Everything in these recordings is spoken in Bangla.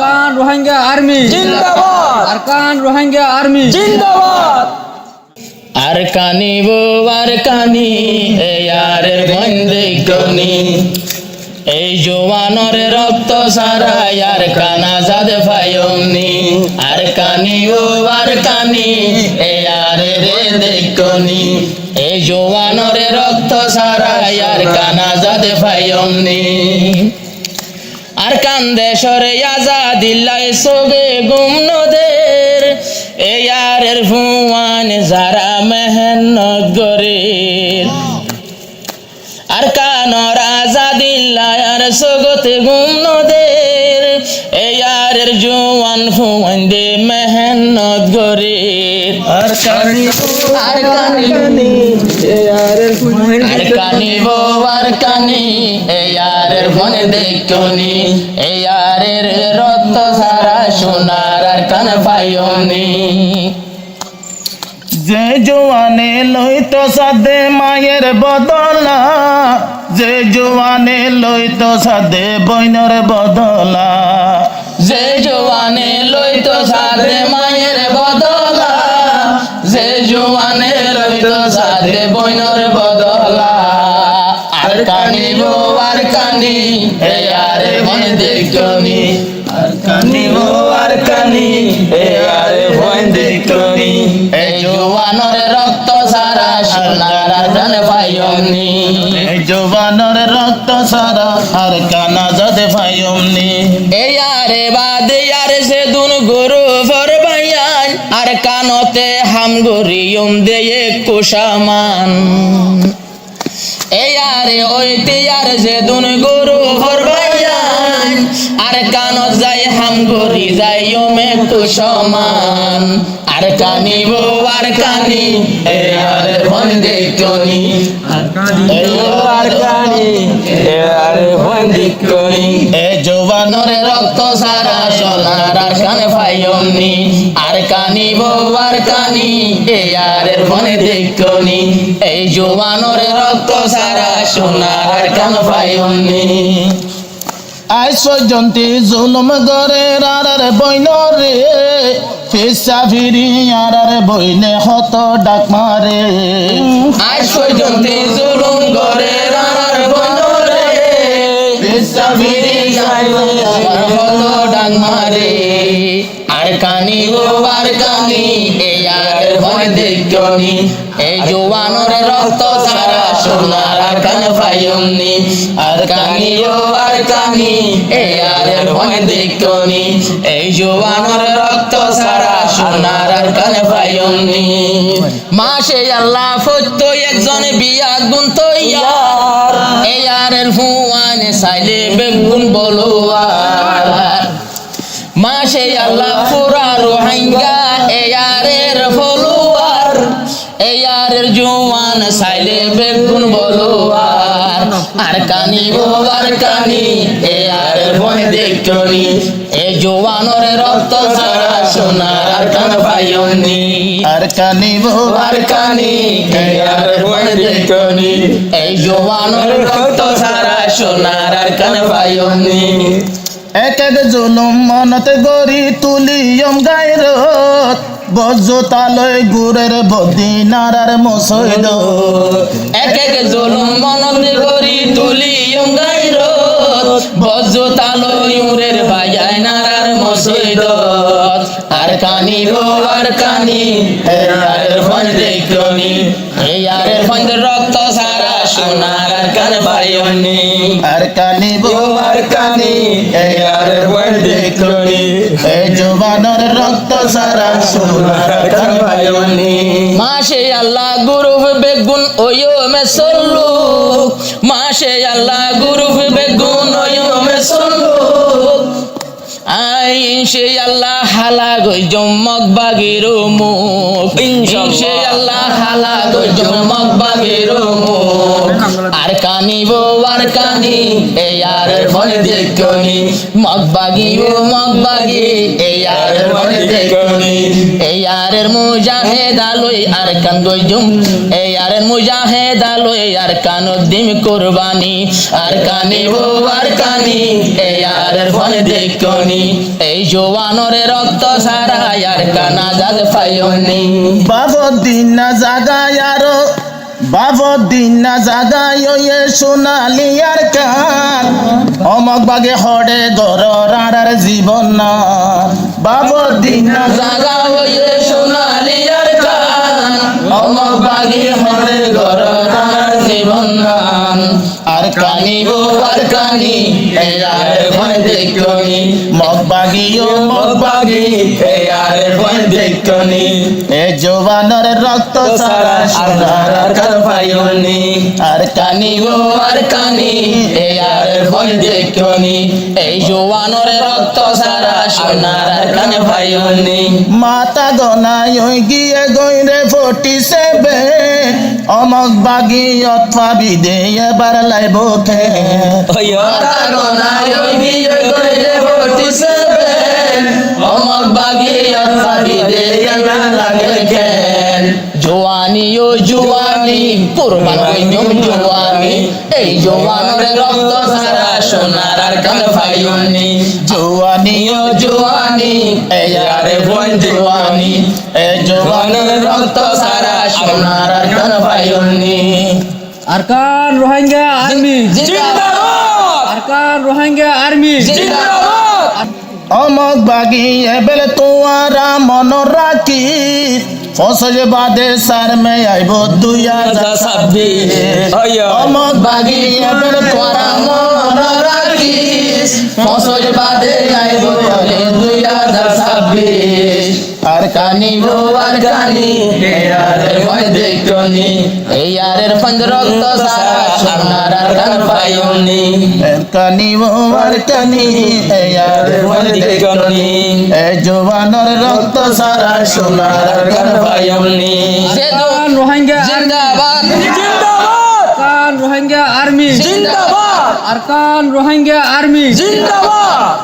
আরকান রোহিঙ্গা আর্মি জিন্দাবাদ আরকান রোহিঙ্গা আর্মি জিন্দাবাদ আরকানি বো আরকানি এয়ারের বন্দিকনি এই জওয়ানর রক্ত সারা আরকান আজাদ ফায়মনি আরকানি ও আরকানি এয়ারের দেখনি এই জওয়ানর রক্ত সারা আরকান আজাদ ফায়মনি আরকান দেশর আজাদিল্লাহ সোগে গুমনদের এয়ারের ফুয়ান যারা মেহনত করে আরকানর আজাদিল্লাহ আর সোগতে গুমনদের এয়ারের জওয়ান ফুয়ান দে মেহনত করে আরকানি আরকানি এয়ারের আরকানি বো আরকানি এয়ারের মনে দেখনি এয়ারের রক্ত সারা সোনার আরকান পাইনি যে জোয়ানে লইত সাদে মায়ের বদলা যে জোয়ানে লইত সাদে বইনর বদলা যে জওয়ানে লইতো সাথে মায়ের বদলা যে জওয়ানে লইতো সাথে বইনর বদলা আরকানি বো আরকানি এয়ারে মনে দেখনি আরকানি ও আরকানি এয়ারে বন্দিকনি এই জওয়ানের রক্ত সারা সোনার আরকান পাইনি এই জওয়ানের রক্ত সারা আর কানা যাতে ফায়মনি এয়ারে বাদে আরে সে দুন গরু ভর ভাইয়ান আর কানতে হাম গরিয়ম দেয়ে কুশামান এয়ারে ওইতে আর সে দুন গরু ভর ভাইয়ান আর কানত যাই হাম গরি যাই ওমে কুশামান আর কানি বো আর কানি এয়ারে বন্দিকনি আরকানি এয়ারে বন্দিকনি এই জওয়ানের নরে রক্ত সারা সোনার আরকান ফায়মনি আরকানি বো আরকানি এয়ারের মনে দেখনি এই জওয়ানের রক্ত সারা সোনার আরকান ফায়মনি আই সজন্তি জুলুম গরে রার বইনরে ফিসা ফিরি আর বইনে হত ডাক মারে আজ পর্যন্ত জুলুম করে রানার বনরে বিশ্ববিরি হত ডাং মারে আরকানি গো আরকানি এয়ারের ভয় দেখনি এই জওয়ানের রক্ত সারা সোনার আরকান ফায়মনি আরকানি ও আরকানি এয়ারের ভয় দেখনি এই জওয়ানের রক্ত সারা সোনার আরকান ফায়মনি মাসে আল্লাহ ফত একজন বিয়া গুণ তৈয়ার এয়ারের ফুয়ানে সাইলে বেগুন বলোয়ার মাসে আল্লাহ পুরা রোহিঙ্গা এয়ারের ফলোয়ার এয়ারের জওয়ান সাইলে বেগুন বলোয়ার আরকানি বো আরকানি এয়ারের ভয় দেখনি এই জওয়ানের রক্ত সারা সোনার আরকান পাইনি আর কানিব আরকানি এয়ারের ভয় দেখনি এই জওয়ানের রক্ত সারা সোনার আরকান পাইনি এক এক জুলুম মনত গরি তুলিয়ম গায়রত বজ্র তালয় গুরের বদি নারার মসৈদ এক এক জুলুম মনত গরি তুলিয়ম গায়রত বজ্র তালয় উরের ভাইয়াই নারার মসৈদ আরকানি গো আরকানি এয়ারের ভয় দেখনি এয়ারের ভয় রক্ত সারা সোনার আরকান পাইনি আর কানিব আরকানি এয়ারে বন্দিকনি এই জবানের রক্ত সারা সোনার আরকান পাইনি মাসে আল্লাহ গুরু বেগুন ওয়ো মে সল্লু মাসে আল্লাহ গুরু বেগুন ওয়ো মে সল্লু আই ইনশাআল্লাহ হালা গই জমক বাগিরো মুখ ইনশাআল্লাহ হালা গই জমক বাগিরো মুখ আরকানি বো আরকানি এয়ারের ভয় দেখনি মগবাগি ও মগবাগি এয়ারের ভয় দেখনি এয়ারের মুজাহিদ আলোই আরকান গই জুম এয়ারের মুজাহিদ আলোই আরকান উদ্দিম কুরবানি আরকানি বো আরকানি এয়ারের ভয় দেখনি এই জোয়ানরে রক্ত সারা আর কানা জাজ পাইনি বাবদিন না জাগায় আরো বাবদিন না জাগায় এ সোনালি আর কান অমক বাগে হড়ে গর রাড়ার জীবন না বাবদিন না জাগা হইয়ে সোনালি আর কান অমক বাগি হরে গর তার জীবন নাম আর কানিব আর কানি এই আর ভয় দেখনি মগ বাগিও মগ বাগি এ আর ভয় দেখনি এ জোয়ানের রক্ত সারা সোনার আর কান পাইনি আর কানিব আর কানি এই আর ভয় দেখনি এই জোয়ানরে রক্ত সারা সোনার আর কান পাইনি মাতা গনায় ওই গিয়ে গইরে 47 অমক বাগি অথবা বিদে এবার লাইব খে ওই মাতা গনায় ওই গিয়ে গইরে 47 অমক বাগি অথবা বিদে এবার লাগে খেল জোয়ানি ও জোয়ানি কুরবান হইম জোয়ানি এই জোয়ানের রক্ত সারা সোনার আর কান পাইনি জোয়ানি ও জোয়ানি এই আর ভয় জোয়ানি এ জোয়ানের জোয়ানের রক্ত সারা সোনার আর কান পাইনি আরকান রোহিঙ্গা আর্মি জিন্দাবাদ আরকান রোহিঙ্গা আর্মি জিন্দাবাদ অমক বাগি এবেল তোয়ারা মন রাখি ফসল বাদে সার মে আইব 2026 অমক বাগি এবেল তোরা মন রাখিস ফসল বাদে আইব বলে 2026 আর কানিব আর কানি আর ভয় দেখনি এই আরের পঞ্জ রক্ত সারা সোনার আর কান পাইনি কানি আর কানি এ আর ভয় দেখনি এ জোয়ানের রক্ত সারা সোনার আর কান পাইনি আরকান রোহিঙ্গা জিন্দাবাদ আরকান রোহিঙ্গা আর্মি জিন্দাবাদ আরকান রোহিঙ্গা আর্মি জিন্দাবাদ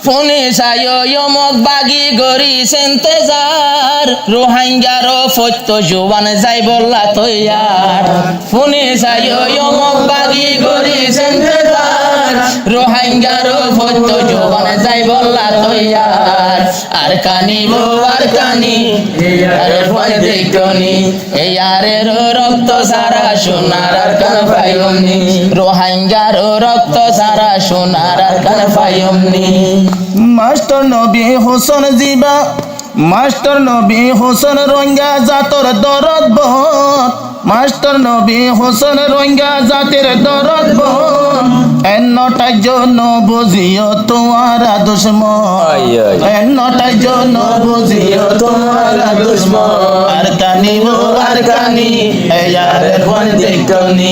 ফোনে সায়ো ইয়মক বাগি গরি সেন্তেজার রোহিঙ্গার ফত্য জোয়ান যাই বললা তৈয়ার ফোনে সায়ো ইয়মক বাগি গরি সেন্তেজার রোহিঙ্গার ফত্য জোয়ান যাই বললা তৈয়ার আর কানিব আর কানি আর ভয় দেখনি এই আরের রক্ত সারা সোনার আর কান পাইনি রোহিঙ্গার রক্ত সারা সোনার আর কান পাইনি মাস্টার নবী হোসেন জিবা মাস্টার নবী হোসেন রোহিঙ্গা জাতর দরদ বহত মাস্টার নবী হোসেন রোহিঙ্গা জাতির দরদ বহত এন্নটার জন্য বুঝিও তোমারা দুশ্মন এন্নটার জন্য বুঝিও তোমারা দুশ্মন আর কানিব আর কানি এই আর ভয় দেখনি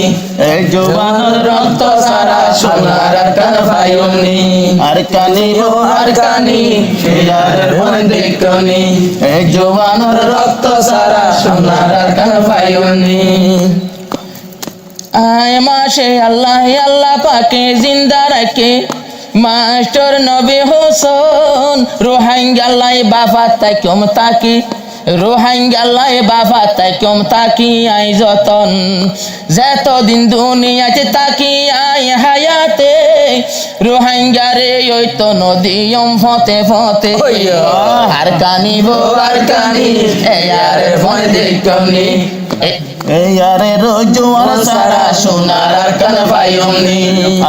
এই জোয়ানের রক্ত সারা সোনার আর কান পাইনি আর কানিব আর কানি এই আর ভয় দেখনি এই জোয়ানের রক্ত সারা সোনার আর কান পাইনি আয় মাসে আল্লাহ আল্লাহ পাকে জিন্দা রাখে মাস্টার নবী হোসেন রোহিঙ্গালাই বাবা তাইকম তাকি রোহিঙ্গালাই বাবা তাইকম তাকি আই যতন যতদিন দুনিয়াতে তাকি আই হায়াতে রোহিঙ্গারে ওই তো নদীয়ম ফতে ফতে আর কানিব আর কানি এই আর ভয় দেখনি এই আরে রোজওয়ার সারা সোনার আর কান পাইনি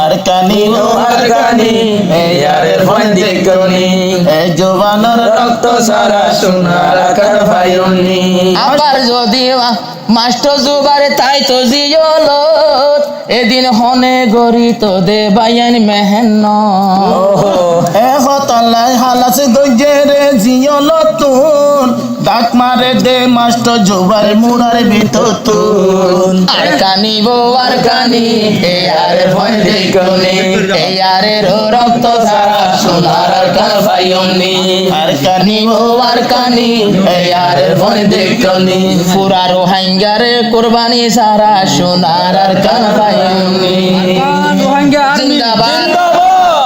আর কানিব আর কানি এ আর ভয় দেখনি এই জোয়ানের রক্ত সারা সোনার আর কান পাইনি আবার যদি মাস্টার জুবারে তাই তো জিয়ল এদিন হনে গরি তো দে বাইন মেহেন্ন এ হতলাই হালাস গজেরে জিয়ল তুন ডাক মারে দে মাস্টার জোবার মুরার ভিতর তুন আর কানিব আর কানি এ আর ভয় দেখনি এ আরের রক্ত সারা সোনার আর কান পাইনি আর কানিব আর কানি এ আরের ভয় দেখনি পুরা রোহিঙ্গারে কুরবানি সারা সোনার আর কান পাইনি আরকান রোহিঙ্গা আর্মি জিন্দাবাদ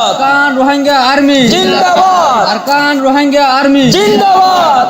আরকান রোহিঙ্গা আর্মি জিন্দাবাদ আরকান রোহিঙ্গা আর্মি জিন্দাবাদ